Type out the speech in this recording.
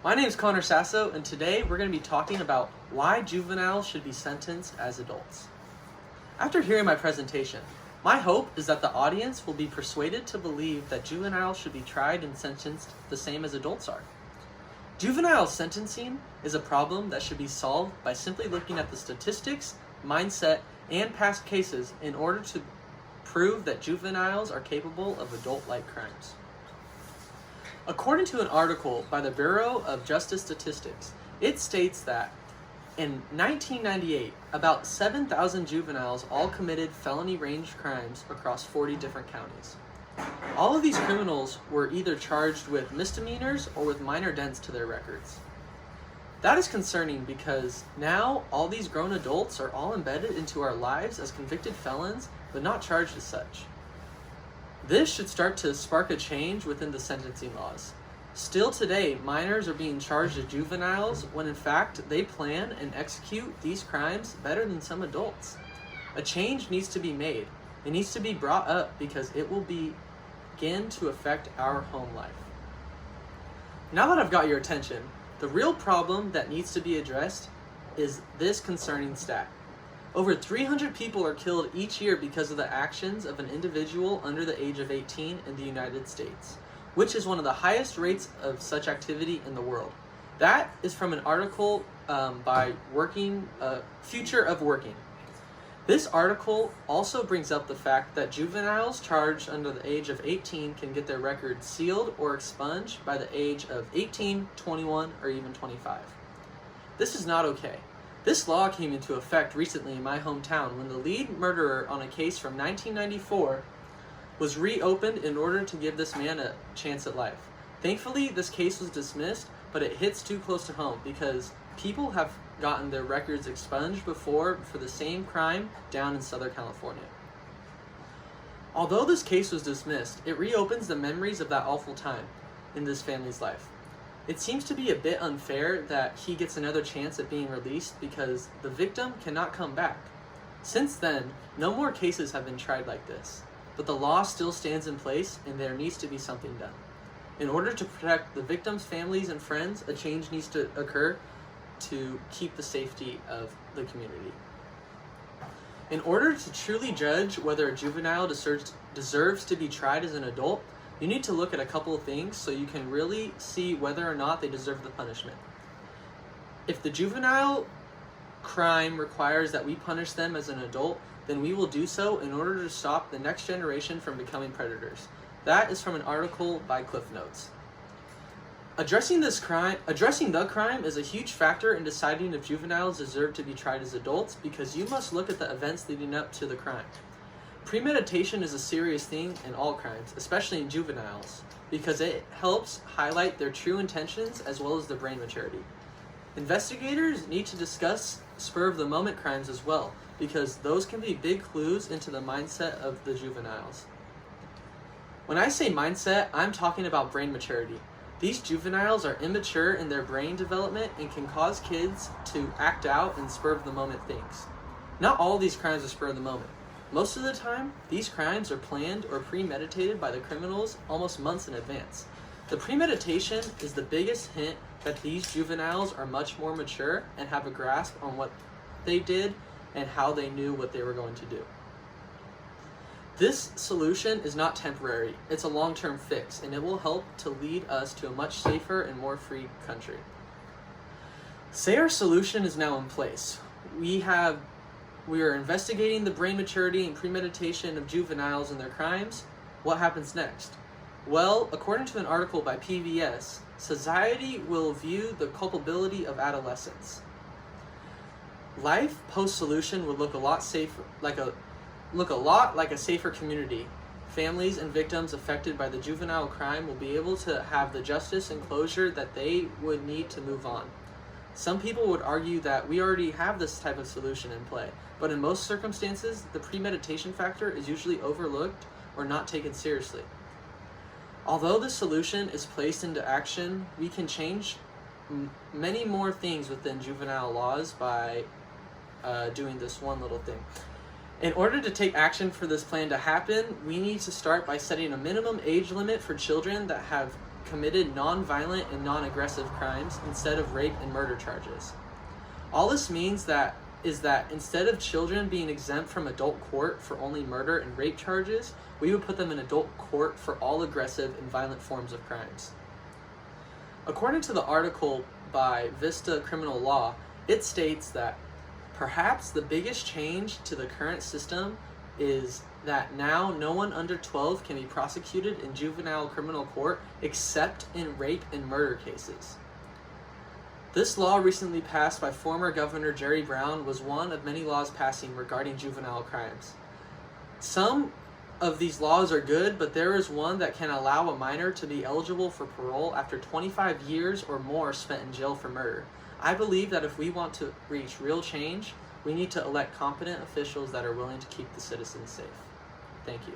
My name is Connor Sasso, and today we're going to be talking about why juveniles should be sentenced as adults. After hearing my presentation, my hope is that the audience will be persuaded to believe that juveniles should be tried and sentenced the same as adults are. Juvenile sentencing is a problem that should be solved by simply looking at the statistics, mindset, and past cases in order to prove that juveniles are capable of adult-like crimes. According to an article by the Bureau of Justice Statistics, it states that in 1998, about 7,000 juveniles all committed felony-range crimes across 40 different counties. All of these criminals were either charged with misdemeanors or with minor dents to their records. That is concerning because now all these grown adults are all embedded into our lives as convicted felons, but not charged as such. This should start to spark a change within the sentencing laws. Still today, minors are being charged as juveniles when in fact they plan and execute these crimes better than some adults. A change needs to be made. It needs to be brought up because it will begin to affect our home life. Now that I've got your attention, the real problem that needs to be addressed is this concerning stat. Over 300 people are killed each year because of the actions of an individual under the age of 18 in the United States, which is one of the highest rates of such activity in the world. That is from an article by Future of Working. This article also brings up the fact that juveniles charged under the age of 18 can get their records sealed or expunged by the age of 18, 21, or even 25. This is not okay. This law came into effect recently in my hometown when the lead murderer on a case from 1994 was reopened in order to give this man a chance at life. Thankfully, this case was dismissed, but it hits too close to home because people have gotten their records expunged before for the same crime down in Southern California. Although this case was dismissed, it reopens the memories of that awful time in this family's life. It seems to be a bit unfair that he gets another chance at being released because the victim cannot come back. Since then, no more cases have been tried like this, but the law still stands in place and there needs to be something done. In order to protect the victims' families and friends, a change needs to occur to keep the safety of the community. In order to truly judge whether a juvenile deserves to be tried as an adult, you need to look at a couple of things so you can really see whether or not they deserve the punishment. If the juvenile crime requires that we punish them as an adult, then we will do so in order to stop the next generation from becoming predators. That is from an article by Cliff Notes. Addressing the crime is a huge factor in deciding if juveniles deserve to be tried as adults because you must look at the events leading up to the crime. Premeditation is a serious thing in all crimes, especially in juveniles, because it helps highlight their true intentions as well as their brain maturity. Investigators need to discuss spur-of-the-moment crimes as well, because those can be big clues into the mindset of the juveniles. When I say mindset, I'm talking about brain maturity. These juveniles are immature in their brain development and can cause kids to act out in spur-of-the-moment things. Not all these crimes are spur-of-the-moment. Most of the time, these crimes are planned or premeditated by the criminals almost months in advance. The premeditation is the biggest hint that these juveniles are much more mature and have a grasp on what they did and how they knew what they were going to do. This solution is not temporary, it's a long-term fix, and it will help to lead us to a much safer and more free country. Say our solution is now in place. We are investigating the brain maturity and premeditation of juveniles and their crimes. What happens next? Well, according to an article by PBS, society will view the culpability of adolescents. Life post-solution would look a lot like a safer community. Families and victims affected by the juvenile crime will be able to have the justice and closure that they would need to move on. Some people would argue that we already have this type of solution in play, but in most circumstances, the premeditation factor is usually overlooked or not taken seriously. Although the solution is placed into action, we can change many more things within juvenile laws by doing this one little thing. In order to take action for this plan to happen, we need to start by setting a minimum age limit for children that have committed non-violent and non-aggressive crimes instead of rape and murder charges. All this means is that instead of children being exempt from adult court for only murder and rape charges, we would put them in adult court for all aggressive and violent forms of crimes. According to the article by Vista Criminal Law, it states that perhaps the biggest change to the current system is that now no one under 12 can be prosecuted in juvenile criminal court except in rape and murder cases. This law, recently passed by former Governor Jerry Brown, was one of many laws passing regarding juvenile crimes. Some of these laws are good, but there is one that can allow a minor to be eligible for parole after 25 years or more spent in jail for murder. I believe that if we want to reach real change, we need to elect competent officials that are willing to keep the citizens safe. Thank you.